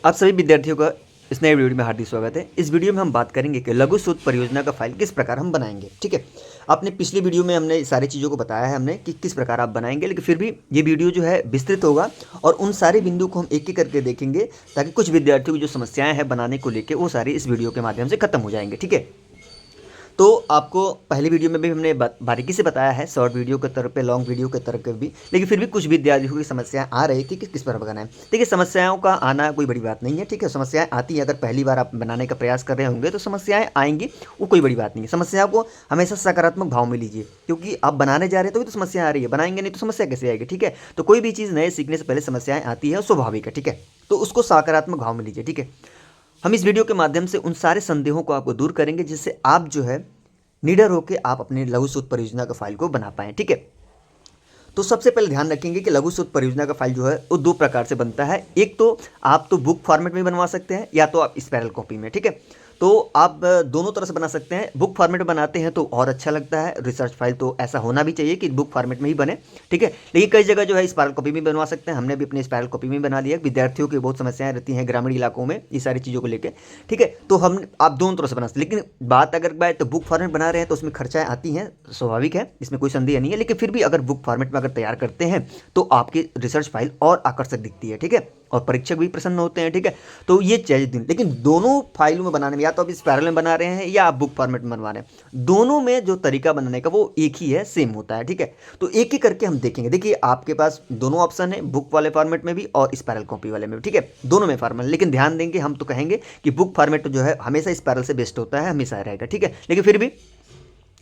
आप सभी विद्यार्थियों का इस नए वीडियो में हार्दिक स्वागत है। इस वीडियो में हम बात करेंगे कि लघु शोध परियोजना का फाइल किस प्रकार हम बनाएंगे। ठीक है, आपने पिछली वीडियो में हमने सारी चीज़ों को बताया है हमने कि किस प्रकार आप बनाएंगे, लेकिन फिर भी ये वीडियो जो है विस्तृत होगा और उन सारे बिंदु को हम एक एक करके देखेंगे ताकि कुछ विद्यार्थियों की जो समस्याएं हैं बनाने को लेकर वो सारी इस वीडियो के माध्यम से खत्म हो जाएंगे। ठीक है, तो आपको पहली वीडियो में भी हमने बारीकी से बताया है, शॉर्ट वीडियो के तरफ पे, लॉन्ग वीडियो के तरफ पे भी, लेकिन फिर भी कुछ विद्यार्थियों की समस्याएं आ रही थी कि किस पर बनाना है। देखिए, समस्याओं का आना कोई बड़ी बात नहीं है। ठीक है, समस्याएं आती हैं, अगर पहली बार आप बनाने का प्रयास कर रहे होंगे तो समस्याएं आएंगी, वो कोई बड़ी बात नहीं है। समस्या को हमेशा सकारात्मक भाव में लीजिए, क्योंकि आप बनाने जा रहे हैं तो समस्या आ रही है, बनाएंगे नहीं तो समस्या कैसे आएगी। ठीक है, तो कोई भी चीज़ नए सीखने से पहले समस्याएं आती है और स्वाभाविक है। ठीक है, तो उसको सकारात्मक भाव में लीजिए। ठीक है, हम इस वीडियो के माध्यम से उन सारे संदेहों को आपको दूर करेंगे जिससे आप जो है निडर होकर आप अपने लघु शोध परियोजना का फाइल को बना पाएं। ठीक है, तो सबसे पहले ध्यान रखेंगे कि लघु शोध परियोजना का फाइल जो है वो दो प्रकार से बनता है। एक तो आप तो बुक फॉर्मेट में बनवा सकते हैं या तो आप स्पाइरल कॉपी में। ठीक है, तो आप दोनों तरह से बना सकते हैं। बुक फॉर्मेट में बनाते हैं तो और अच्छा लगता है, रिसर्च फाइल तो ऐसा होना भी चाहिए कि बुक फॉर्मेट में ही बने। ठीक है, लेकिन कई जगह जो है स्पाइरल कॉपी में बनवा सकते हैं। हमने भी अपने स्पाइरल कॉपी में बना लिया। विद्यार्थियों की बहुत समस्याएं रहती हैं ग्रामीण इलाकों में ये सारी चीज़ों को लेकर। ठीक है, तो हम आप दोनों तरह से बना सकते हैं, लेकिन बात अगर बाय तो बुक फॉर्मेट बना रहे हैं तो उसमें खर्चाएं आती हैं, स्वाभाविक है, इसमें कोई संदेह नहीं है। लेकिन फिर भी अगर बुक फॉर्मेट में अगर तैयार करते हैं तो आपकी रिसर्च फाइल और आकर्षक दिखती है। ठीक है, और परीक्षक भी प्रसन्न होते हैं। ठीक है, तो ये चाहिए दिन, लेकिन दोनों फाइलों में बनाने में, या तो आप स्पाइरल में बना रहे हैं या आप बुक फॉर्मेट में बनवा रहे हैं, दोनों में जो तरीका बनाने का वो एक ही है, सेम होता है। ठीक है, तो एक एक करके हम देखेंगे। देखिए, आपके पास दोनों ऑप्शन है, बुक वाले फॉर्मेट में भी और स्पाइरल कॉपी वाले में भी। ठीक है, दोनों में फॉर्मेट, लेकिन ध्यान देंगे, हम तो कहेंगे कि बुक फॉर्मेट जो है हमेशा स्पाइरल से बेस्ट होता है, हमेशा रहेगा। ठीक है, लेकिन फिर भी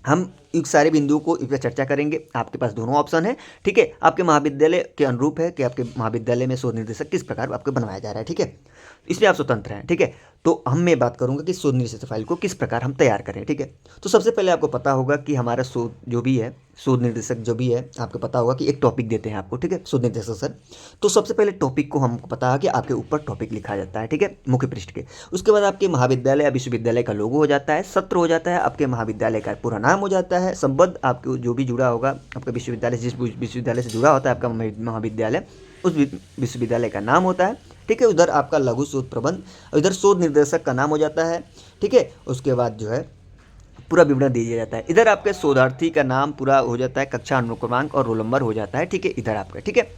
हम एक सारे बिंदुओं को इस पर चर्चा करेंगे। आपके पास दोनों ऑप्शन है। ठीक है, आपके महाविद्यालय के अनुरूप है कि आपके महाविद्यालय में शोध निर्देशक किस प्रकार आपको बनवाया जा रहा है। ठीक है, इसमें आप स्वतंत्र हैं। ठीक है, तो हम मैं बात करूंगा कि शोध निर्देशक फाइल को किस प्रकार हम तैयार करें। ठीक है, तो सबसे पहले आपको पता होगा कि हमारा शोध जो भी है, शोध निर्देशक जो भी है, आपको पता होगा कि एक टॉपिक देते हैं आपको। ठीक है, शोध निर्देशक सर, तो सबसे पहले टॉपिक को हमको पता है कि आपके ऊपर टॉपिक लिखा जाता है। ठीक है, मुख्य पृष्ठ के। उसके बाद आपके महाविद्यालय या विश्वविद्यालय का लोगो हो जाता है, सत्र हो जाता है, आपके महाविद्यालय का पूरा नाम हो जाता है, संबद्ध आपको जो भी जुड़ा होगा, आपका विश्वविद्यालय जिस विश्वविद्यालय से जुड़ा होता है आपका महाविद्यालय, उस विश्वविद्यालय का नाम होता है। ठीक है, उधर आपका लघु शोध प्रबंध, इधर शोध निर्देशक का नाम हो जाता है। ठीक है, उसके बाद जो है पूरा विवरण दे दिया जाता है। इधर आपके शोधार्थी का नाम पूरा हो जाता है, कक्षा अनुक्रमांक और रोल नंबर हो जाता है। ठीक है, इधर आपका। ठीक है,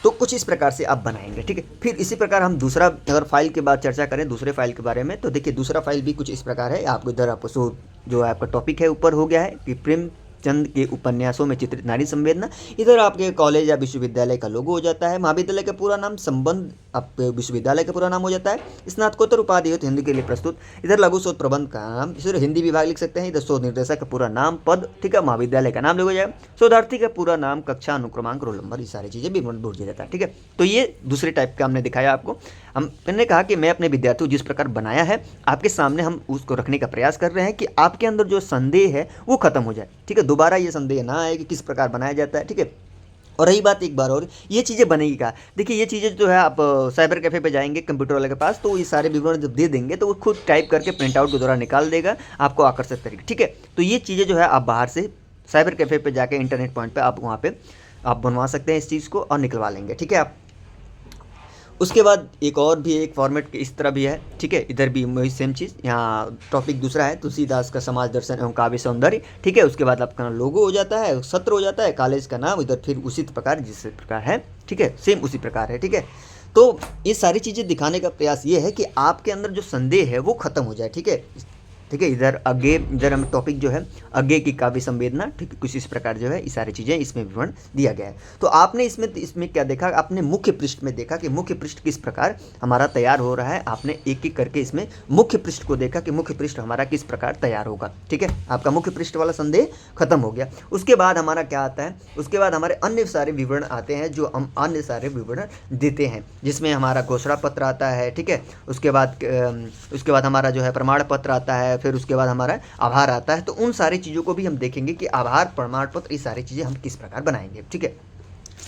तो कुछ इस प्रकार से आप बनाएंगे। ठीक है, फिर इसी प्रकार हम दूसरा अगर फाइल के बाद चर्चा करें दूसरे फाइल के बारे में, तो देखिए दूसरा फाइल भी कुछ इस प्रकार है। आपको इधर आपको शोध जो है आपका टॉपिक है ऊपर हो गया है कि प्रेमचंद के उपन्यासों में चित्रित नारी संवेदना। इधर आपके कॉलेज या विश्वविद्यालय का लोगो हो जाता है, महाविद्यालय का पूरा नाम, संबंध आपके विश्वविद्यालय का पूरा नाम हो जाता है, स्नातकोत्तर उपाधि हो तो हिंदी के लिए प्रस्तुत, इधर लघु शोध प्रबंध का नाम, इधर हिंदी विभाग लिख सकते हैं, इधर शोध निर्देशक का पूरा नाम, पद। ठीक है, महाविद्यालय का नाम लिखा जाएगा, शोधार्थी का पूरा नाम, कक्षा अनुक्रमांक, रोल नंबर, ये सारी चीज़ें भी बोल दिया जाता है। ठीक है, तो ये दूसरे टाइप का हमने दिखाया आपको। मैंने कहा कि मैं अपने विद्यार्थियों जिस प्रकार बनाया है आपके सामने हम उसको रखने का प्रयास कर रहे हैं कि आपके अंदर जो संदेह है वो खत्म हो जाए। ठीक है, दोबारा ये संदेह ना आए कि किस प्रकार बनाया जाता है। ठीक है, और रही बात एक बार और, ये चीज़ें बनेगी क्या। देखिए, ये चीज़ें जो है आप साइबर कैफ़े पे जाएंगे कंप्यूटर वाले के पास, तो ये सारे विवरण जब दे देंगे तो वो खुद टाइप करके प्रिंट आउट के द्वारा निकाल देगा आपको आकर्षक तरीके। ठीक है, तो ये चीज़ें जो है आप बाहर से साइबर कैफ़े पे जाके इंटरनेट पॉइंट पे आप वहाँ पे आप बनवा सकते हैं इस चीज़ को और निकलवा लेंगे। ठीक है, आप उसके बाद एक और भी एक फॉर्मेट इस तरह भी है। ठीक है, इधर भी वही सेम चीज़, यहाँ टॉपिक दूसरा है तुलसीदास का समाज दर्शन एवं काव्य सौंदर्य। ठीक है, उसके बाद आपका लोगो हो जाता है, सत्र हो जाता है, कॉलेज का नाम, इधर फिर उसी प्रकार जिस प्रकार है। ठीक है, सेम उसी प्रकार है। ठीक है, तो ये सारी चीज़ें दिखाने का प्रयास ये है कि आपके अंदर जो संदेह है वो खत्म हो जाए। ठीक है, ठीक है, इधर आगे इधर हम टॉपिक जो है आगे की काव्य संवेदना। ठीक है, कुछ इस प्रकार जो है ये सारी चीज़ें इसमें विवरण दिया गया है। तो आपने इसमें क्या देखा, आपने मुख्य पृष्ठ में देखा कि मुख्य पृष्ठ किस प्रकार हमारा तैयार हो रहा है। आपने एक एक करके इसमें मुख्य पृष्ठ को देखा कि मुख्य पृष्ठ हमारा किस प्रकार तैयार होगा। ठीक है, आपका मुख्य पृष्ठ वाला संदेह खत्म हो गया। उसके बाद हमारा क्या आता है, उसके बाद हमारे अन्य सारे विवरण आते हैं जो हम अन्य सारे विवरण देते हैं, जिसमें हमारा घोषणा पत्र आता है। ठीक है, उसके बाद हमारा जो है प्रमाण पत्र आता है, फिर उसके बाद हमारा आभार आता है। तो उन सारी चीज़ों को भी हम देखेंगे कि आभार, प्रमाण पत्र, ये सारी चीज़ें हम किस प्रकार बनाएंगे। ठीक है,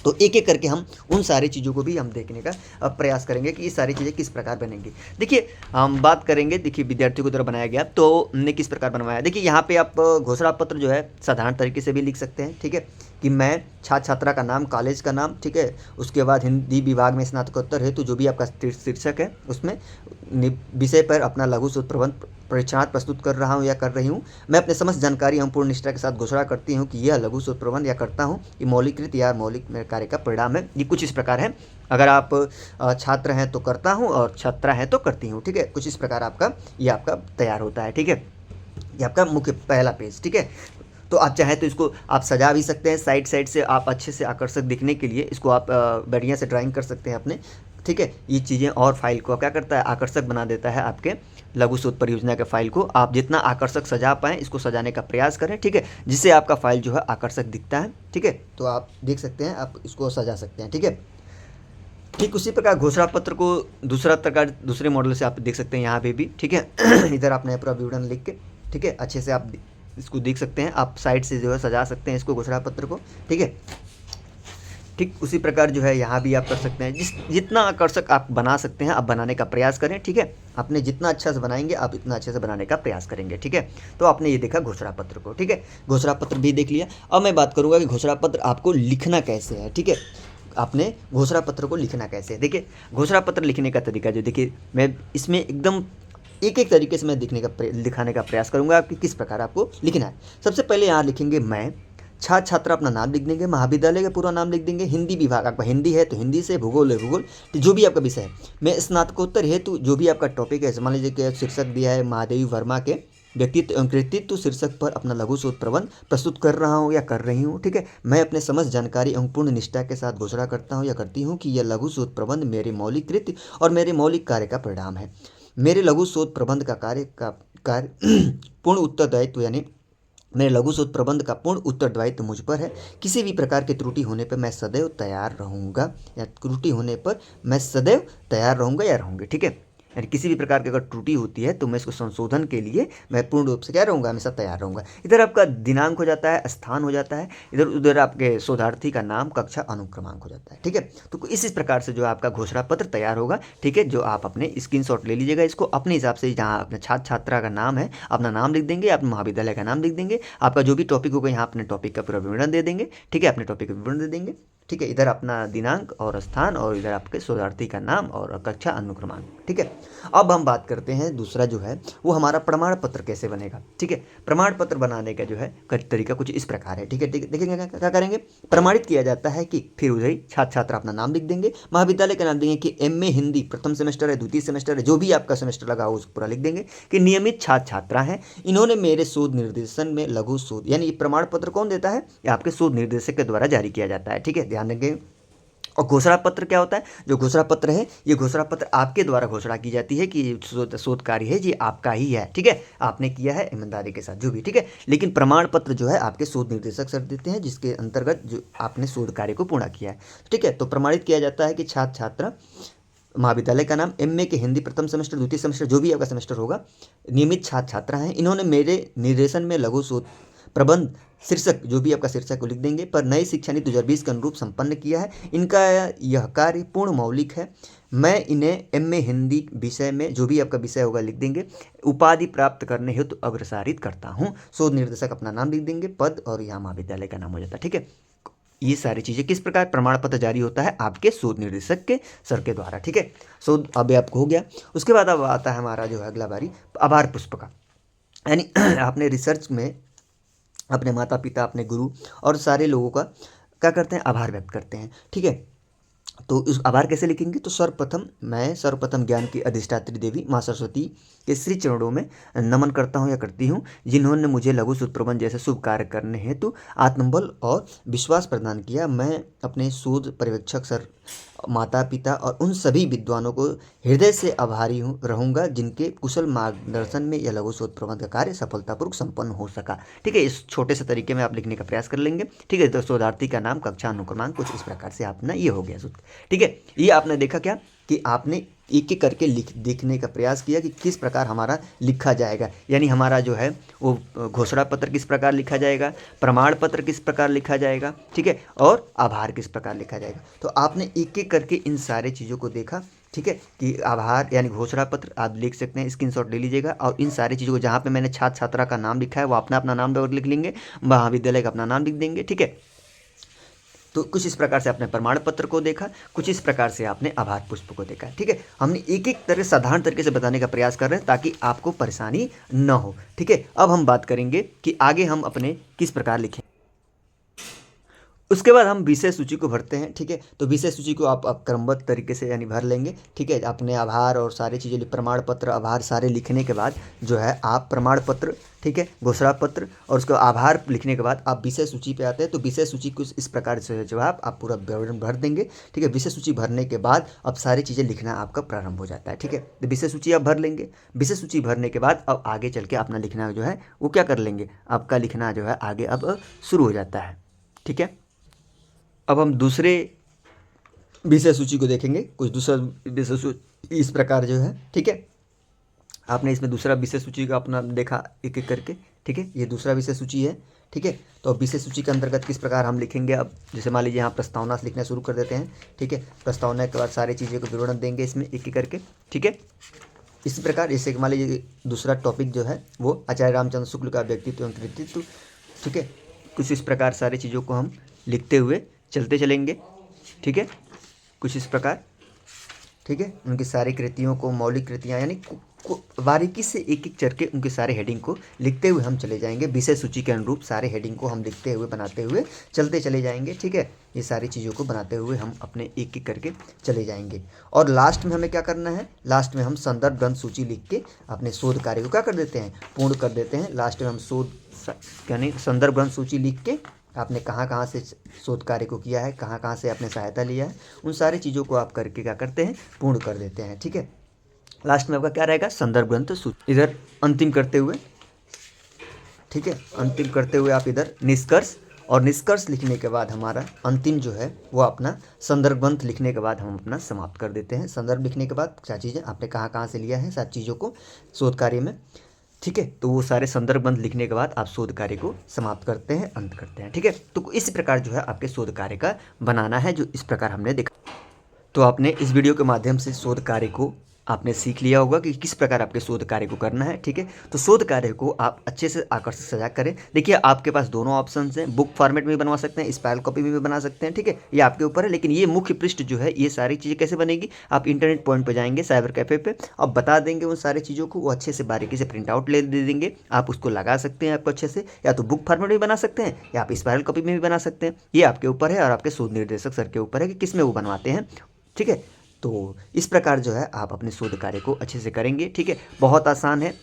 तो एक एक करके हम उन सारी चीज़ों को भी हम देखने का प्रयास करेंगे कि ये सारी चीज़ें किस प्रकार बनेंगी। देखिए, हम बात करेंगे, देखिए विद्यार्थियों को द्वारा बनाया गया तो हमने किस प्रकार बनवाया। देखिए, यहाँ पे आप घोषणा पत्र जो है साधारण तरीके से भी लिख सकते हैं। ठीक है, कि मैं छात्र छात्रा का नाम, कॉलेज का नाम, ठीक है, उसके बाद हिंदी विभाग में स्नातकोत्तर हेतु जो भी आपका शीर्षक है उसमें विषय पर अपना लघु शोध प्रबंध परीक्षणार्थ प्रस्तुत कर रहा हूँ या कर रही हूँ। मैं अपने समस्त जानकारी एवं पूर्ण निष्ठा के साथ घोषणा करती हूँ कि यह लघु शोध प्रबंध या करता हूँ ये मौलिकृत या मौलिक मेरे कार्य का परिणाम है। ये कुछ इस प्रकार है। अगर आप छात्र हैं तो करता हूँ और छात्रा हैं तो करती हूँ, ठीक है। कुछ इस प्रकार आपका ये आपका तैयार होता है, ठीक है। ये आपका मुख्य पहला पेज, ठीक है। तो आप चाहें तो इसको आप सजा भी सकते हैं, साइड साइड से आप अच्छे से आकर्षक दिखने के लिए इसको आप बढ़िया से ड्राइंग कर सकते हैं अपने, ठीक है। ये चीज़ें और फाइल को क्या करता है, आकर्षक बना देता है। आपके लघु शोध परियोजना के फाइल को आप जितना आकर्षक सजा पाएँ इसको सजाने का प्रयास करें, ठीक है, जिससे आपका फाइल जो है आकर्षक दिखता है, ठीक है। तो आप देख सकते हैं, आप इसको सजा सकते हैं, ठीक है। ठीक उसी प्रकार घोषणा पत्र को दूसरे मॉडल से आप देख सकते हैं यहाँ पे भी, ठीक है। इधर आपने पूरा विवरण लिख के, ठीक है, अच्छे से आप इसको देख सकते हैं। आप साइड से जो है सजा सकते हैं इसको, घोषणा पत्र को, ठीक है। ठीक उसी प्रकार जो है यहाँ भी आप कर सकते हैं। जितना आकर्षक आप बना सकते हैं आप बनाने का प्रयास करें, ठीक है। आपने जितना अच्छा से बनाएंगे आप इतना अच्छे से बनाने का प्रयास करेंगे, ठीक है। तो आपने ये देखा घोषणा पत्र को, ठीक है, घोषणा पत्र भी देख लिया। अब मैं बात करूँगा कि घोषणा पत्र आपको लिखना कैसे है, ठीक है। आपने घोषणा पत्र को लिखना कैसे है। देखिए घोषणा पत्र लिखने का तरीका जो, देखिए मैं इसमें एकदम एक एक तरीके से मैं दिखाने का प्रयास करूंगा कि किस प्रकार आपको लिखना है। सबसे पहले यहाँ लिखेंगे मैं, छात्र छात्रा अपना नाम लिख देंगे, महाविद्यालय का पूरा नाम लिख देंगे, हिंदी विभाग आपका हिंदी है तो हिंदी से, भूगोल है भूगोल, तो जो भी आपका विषय है। मैं स्नातकोत्तर हेतु जो भी आपका टॉपिक है, मान लीजिए कि शीर्षक दिया है महादेवी वर्मा के व्यक्तित्व एवं कृतित्व शीर्षक पर अपना लघु शोध प्रबंध प्रस्तुत कर रहा हूँ या कर रही हूँ, ठीक है। मैं अपने समस्त जानकारी एवं पूर्ण निष्ठा के साथ घोषणा करता हूँ या करती हूँ कि यह लघु शोध प्रबंध मेरे मौलिक कृत्य और मेरे मौलिक कार्य का परिणाम है। मेरे लघु शोध प्रबंध का कार्य पूर्ण उत्तरदायित्व यानी मेरे लघु शोध प्रबंध का पूर्ण उत्तरदायित्व मुझ पर है। किसी भी प्रकार की त्रुटि होने पर मैं सदैव तैयार रहूँगा या त्रुटि होने पर मैं सदैव तैयार रहूँगा या रहूँगी, ठीक है। यानी किसी भी प्रकार की अगर त्रुटि होती है तो मैं इसको संशोधन के लिए मैं पूर्ण रूप से क्या रहूँगा, हमेशा तैयार रहूँगा। इधर आपका दिनांक हो जाता है, स्थान हो जाता है, इधर उधर आपके शोधार्थी का नाम, कक्षा, अनुक्रमांक हो जाता है, ठीक है। तो इस प्रकार से जो आपका घोषणा पत्र तैयार होगा, ठीक है। जो आप अपने स्क्रीनशॉट ले लीजिएगा, इसको अपने हिसाब से जहाँ अपने छात्र छात्रा का नाम है अपना नाम लिख देंगे, अपने महाविद्यालय का नाम लिख देंगे, आपका जो भी टॉपिक होगा यहाँ अपने टॉपिक का पूरा विवरण दे देंगे, ठीक है, अपने टॉपिक का विवरण दे देंगे, ठीक है। इधर अपना दिनांक और स्थान और इधर आपके शोधार्थी का नाम और कक्षा, अनुक्रमांक, ठीक है। अब हम बात करते हैं दूसरा जो है वो हमारा प्रमाण पत्र कैसे बनेगा, ठीक है। प्रमाण पत्र बनाने का जो है तरीका कुछ इस प्रकार है, ठीक है। देखेंगे क्या करेंगे, प्रमाणित किया जाता है कि फिर उधर ही छात्र छात्रा अपना नाम लिख देंगे, महाविद्यालय का नाम देंगे कि MA हिंदी प्रथम सेमेस्टर है, द्वितीय सेमेस्टर है, जो भी आपका सेमेस्टर लगा हो उसको पूरा लिख देंगे कि नियमित छात्र छात्रा हैं, इन्होंने मेरे शोध निर्देशन में लघु शोध, यानी प्रमाण पत्र कौन देता है, ये आपके शोध निर्देशक के द्वारा जारी किया जाता है, ठीक है, ध्यान रखें। और घोषणा पत्र क्या होता है, जो घोषणा पत्र है ये घोषणा पत्र आपके द्वारा घोषणा की जाती है कि शोध कार्य है ये आपका ही है, ठीक है, आपने किया है ईमानदारी के साथ जो भी, ठीक है। लेकिन प्रमाण पत्र जो है आपके शोध निर्देशक सर देते हैं, जिसके अंतर्गत जो आपने शोध कार्य को पूर्ण किया है, ठीक है। तो प्रमाणित किया जाता है कि छात्र छात्रा, महाविद्यालय का नाम, MA के हिंदी प्रथम सेमेस्टर, द्वितीय सेमेस्टर, जो भी आपका सेमेस्टर होगा, नियमित छात्र छात्रा हैं, इन्होंने मेरे निर्देशन में लघु शोध प्रबंध शीर्षक, जो भी आपका शीर्षक को लिख देंगे, पर नई शिक्षा नीति 2020 के अनुरूप संपन्न किया है। इनका यह कार्य पूर्ण मौलिक है। मैं इन्हें MA हिंदी विषय में, जो भी आपका विषय होगा लिख देंगे, उपाधि प्राप्त करने हेतु तो अग्रसारित करता हूँ। शोध निर्देशक अपना नाम लिख देंगे, पद और यहाँ महाविद्यालय का नाम हो जाता है, ठीक है। ये सारी चीज़ें किस प्रकार प्रमाण पत्र जारी होता है आपके शोध निर्देशक के सर के द्वारा, ठीक है। शोध अब आपको हो गया। उसके बाद अब आता है हमारा जो है अगला बारी आभार पुष्प का, यानी आपने रिसर्च में अपने माता पिता, अपने गुरु और सारे लोगों का क्या करते हैं, आभार व्यक्त करते हैं, ठीक है। तो इस आभार कैसे लिखेंगे, तो सर्वप्रथम ज्ञान की अधिष्ठात्री देवी माँ सरस्वती के श्री चरणों में नमन करता हूँ या करती हूँ, जिन्होंने मुझे लघु शोध प्रबंध जैसे शुभ कार्य करने हेतु आत्मबल और विश्वास प्रदान किया। मैं अपने शोध पर्यवेक्षक सर, माता पिता और उन सभी विद्वानों को हृदय से आभारी रहूँगा जिनके कुशल मार्गदर्शन में यह लघु शोध प्रबंध का कार्य सफलतापूर्वक संपन्न हो सका, ठीक है। इस छोटे से तरीके में आप लिखने का प्रयास कर लेंगे, ठीक है। तो शोधार्थी का नाम, कक्षा, अनुक्रमांक, कुछ इस प्रकार से आपने ये हो गया सूत्र, ठीक है। ये आपने देखा क्या कि आपने एक एक करके देखने का प्रयास किया कि किस प्रकार हमारा लिखा जाएगा, यानी हमारा जो है वो घोषणा पत्र किस प्रकार लिखा जाएगा, प्रमाण पत्र किस प्रकार लिखा जाएगा, ठीक है, और आभार किस प्रकार लिखा जाएगा। तो आपने एक एक करके इन सारे चीज़ों को देखा, ठीक है, कि आभार यानी घोषणा पत्र आप लिख सकते हैं, स्क्रीनशॉट ले लीजिएगा। और इन सारी चीज़ों को जहाँ पे मैंने छात्र छात्रा का नाम लिखा है वो अपना अपना नाम लिख लेंगे, महाविद्यालय का अपना नाम लिख देंगे, ठीक है। तो कुछ इस प्रकार से आपने प्रमाण पत्र को देखा, कुछ इस प्रकार से आपने आभार पुष्प को देखा। ठीक है, हमने एक एक तरह साधारण तरीके से बताने का प्रयास कर रहे हैं ताकि आपको परेशानी न हो। ठीक है, अब हम बात करेंगे कि आगे हम अपने किस प्रकार लिखें। उसके बाद हम विषय सूची को भरते हैं। ठीक है, तो विषय सूची को आप क्रमबद्ध तरीके से यानी भर लेंगे। ठीक है, अपने आभार और सारी चीज़ें प्रमाण पत्र आभार सारे लिखने के बाद जो है आप प्रमाण पत्र, ठीक है, घोषणा पत्र और उसको आभार लिखने के बाद आप विषय सूची पे आते हैं। तो विषय सूची कुछ इस प्रकार से जो है आप पूरा विवरण भर देंगे। ठीक है, विषय सूची भरने के बाद अब सारी चीज़ें लिखना आपका प्रारंभ हो जाता है। ठीक है, तो विषय सूची आप भर लेंगे। विषय सूची भरने के बाद अब आगे चल के अपना लिखना जो है वो क्या कर लेंगे, आपका लिखना जो है आगे अब शुरू हो जाता है। ठीक है, अब हम दूसरे विषय सूची को देखेंगे। कुछ दूसरा विषय सूची इस प्रकार जो है। ठीक है, आपने इसमें दूसरा विषय सूची का अपना देखा एक एक करके। ठीक है, ये दूसरा विषय सूची है। ठीक है, तो अब विषय सूची के अंतर्गत किस प्रकार हम लिखेंगे। अब जैसे मान लीजिए यहाँ प्रस्तावना से लिखना शुरू कर देते हैं। ठीक है, प्रस्तावना के बाद सारी चीज़ों को विवरण देंगे इसमें एक एक करके। ठीक है, इसी प्रकार जैसे मान लीजिए दूसरा टॉपिक जो है वो आचार्य रामचंद्र शुक्ल का व्यक्तित्व एवं कृतित्व। ठीक है, कुछ इस प्रकार सारी चीज़ों को हम लिखते हुए चलते चलेंगे। ठीक है, कुछ इस प्रकार। ठीक है, उनकी सारी कृतियों को मौलिक कृतियाँ यानी बारीकी से एक एक करके उनके सारे हेडिंग को लिखते हुए हम चले जाएंगे। विषय सूची के अनुरूप सारे हेडिंग को हम लिखते हुए बनाते हुए चलते चले जाएंगे। ठीक है, ये सारी चीज़ों को बनाते हुए हम अपने एक एक करके चले जाएंगे। और लास्ट में हमें क्या करना है, लास्ट में हम संदर्भ ग्रंथ सूची लिख के अपने शोध कार्य को क्या कर देते हैं, पूर्ण कर देते हैं। लास्ट में हम शोध यानी संदर्भ ग्रंथ सूची लिख के आपने कहाँ कहाँ से शोध कार्य को किया है, कहाँ कहाँ से आपने सहायता लिया है, उन सारी चीज़ों को आप करके क्या करते हैं, पूर्ण कर देते हैं। ठीक है, लास्ट में आपका क्या रहेगा, संदर्भ ग्रंथ सूची। इधर अंतिम करते हुए, ठीक है, अंतिम करते हुए आप इधर निष्कर्ष, और निष्कर्ष लिखने के बाद हमारा अंतिम जो है वो अपना संदर्भ ग्रंथ लिखने के बाद हम अपना समाप्त कर देते हैं। संदर्भ लिखने के बाद क्या चीज़ें आपने कहाँ कहाँ से लिया है सारी चीज़ों को शोध कार्य में। ठीक है, तो वो सारे संदर्भ ग्रंथ लिखने के बाद आप शोध कार्य को समाप्त करते हैं, अंत करते हैं। ठीक है, तो इस प्रकार जो है आपके शोध कार्य का बनाना है, जो इस प्रकार हमने देखा। तो आपने इस वीडियो के माध्यम से शोध कार्य को आपने सीख लिया होगा कि किस प्रकार आपके शोध कार्य को करना है। ठीक है, तो शोध कार्य को आप अच्छे से आकर्षक सजा करें। देखिए आपके पास दोनों ऑप्शन हैं, बुक फॉर्मेट में भी बनवा सकते हैं, स्पाइरल कॉपी में भी बना सकते हैं। ठीक है, ये आपके ऊपर है, लेकिन ये मुख्य पृष्ठ जो है ये सारी चीज़ें कैसे बनेगी, आप इंटरनेट पॉइंट पर जाएंगे साइबर कैफे पे, आप बता देंगे उन सारी चीज़ों को, वो अच्छे से बारीकी से प्रिंट आउट ले दे देंगे, आप उसको लगा सकते हैं आपको अच्छे से, या तो बुक फॉर्मेट में बना सकते हैं या आप स्पाइरल कॉपी में भी बना सकते हैं। ये आपके ऊपर है और आपके शोध निर्देशक सर के ऊपर है कि किस में वो बनवाते हैं। ठीक है, तो इस प्रकार जो है आप अपने शोध कार्य को अच्छे से करेंगे। ठीक है, बहुत आसान है,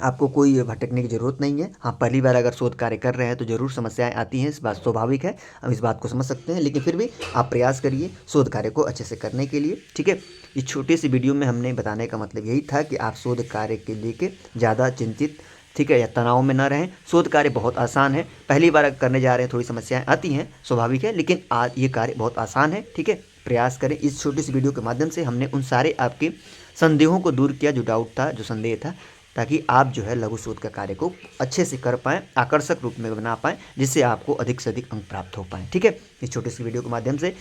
आपको कोई भटकने की ज़रूरत नहीं है। हाँ, पहली बार अगर शोध कार्य कर रहे हैं तो ज़रूर समस्याएं आती हैं, इस बात स्वाभाविक है, हम इस बात को समझ सकते हैं, लेकिन फिर भी आप प्रयास करिए शोध कार्य को अच्छे से करने के लिए। ठीक है, इस छोटी सी वीडियो में हमने बताने का मतलब यही था कि आप शोध कार्य के लेके ज़्यादा चिंतित, ठीक है, या तनाव में ना रहें। शोध कार्य बहुत आसान है, पहली बार करने जा रहे हैं थोड़ी समस्याएं आती हैं, स्वाभाविक है, लेकिन आज ये कार्य बहुत आसान है। ठीक है, प्रयास करें। इस छोटी सी वीडियो के माध्यम से हमने उन सारे आपके संदेहों को दूर किया, जो डाउट था, जो संदेह था, ताकि आप जो है लघु शोध का कार्य को अच्छे से कर पाएँ, आकर्षक रूप में बना पाएँ, जिससे आपको अधिक से अधिक अंक प्राप्त हो पाएँ। ठीक है, इस छोटी सी वीडियो के माध्यम से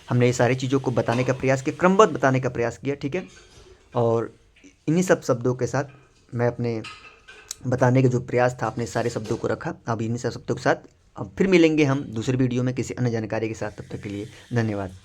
हमने ये सारी चीज़ों को बताने का प्रयास किया, क्रमबद्ध बताने का प्रयास किया। ठीक है, और इन्हीं सब शब्दों के साथ मैं अपने बताने का जो प्रयास था, अपने सारे शब्दों को रखा। अब इन्हीं सब शब्दों के साथ अब फिर मिलेंगे हम दूसरी वीडियो में किसी अन्य जानकारी के साथ। तब तक के लिए धन्यवाद।